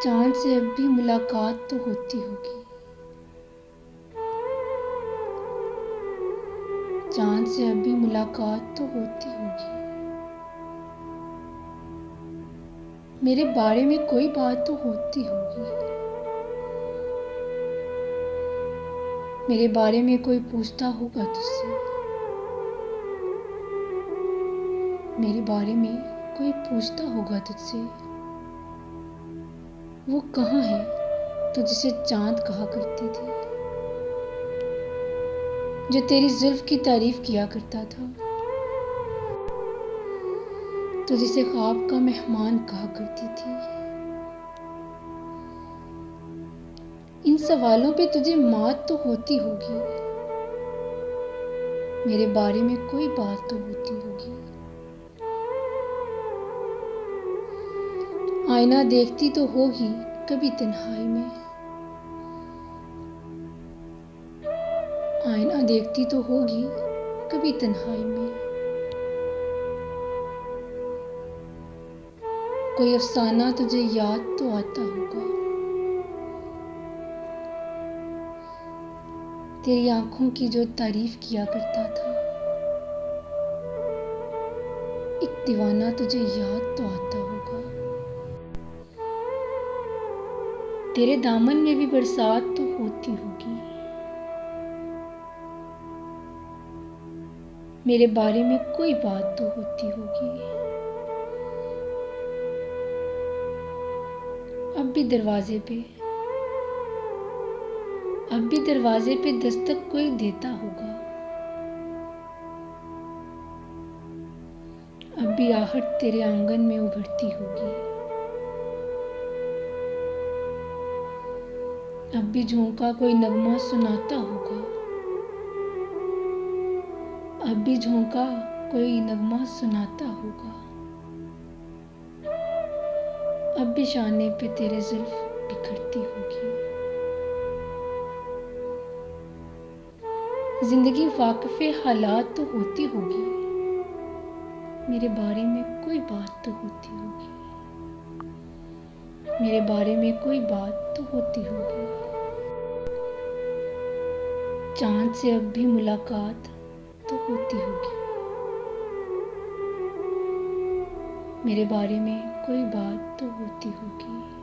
चाँद से अब भी मुलाकात तो होती होगी। चाँद से अब भी मुलाकात तो होती होगी। मेरे बारे में कोई बात तो होती होगी। मेरे बारे में कोई पूछता होगा तुझसे। मेरे बारे में कोई पूछता होगा तुझसे। वो कहाँ है तू जिसे चाँद कहा करती थी, जो तेरी जुल्फ की तारीफ किया करता था, तू जिसे ख्वाब का मेहमान कहा करती थी। इन सवालों पे तुझे मात तो होती होगी। मेरे बारे में कोई बात तो होती होगी। आईना देखती तो होगी कभी तन्हाई में। आईना देखती तो होगी कभी तन्हाई में। कोई अफसाना तुझे याद तो आता होगा। तेरी आंखों की जो तारीफ किया करता था। एक दीवाना तुझे याद तो आता होगा। तेरे दामन में भी बरसात तो होती होगी। मेरे बारे में कोई बात तो होती होगी। अब भी दरवाजे पे दस्तक कोई देता होगा। अब भी आहट तेरे आंगन में उभरती होगी। अब भी झोंका कोई नगमा सुनाता होगा। अब भी झोंका कोई नगमा सुनाता होगा। अब भी शाने पे तेरे जुल्फ बिखरती होगी। जिंदगी वाक़िफ़े हालात तो होती होगी। मेरे बारे में कोई बात तो होती होगी। मेरे बारे में कोई बात तो होती होगी। चाँद से अब भी मुलाकात तो होती होगी। मेरे बारे में कोई बात तो होती होगी।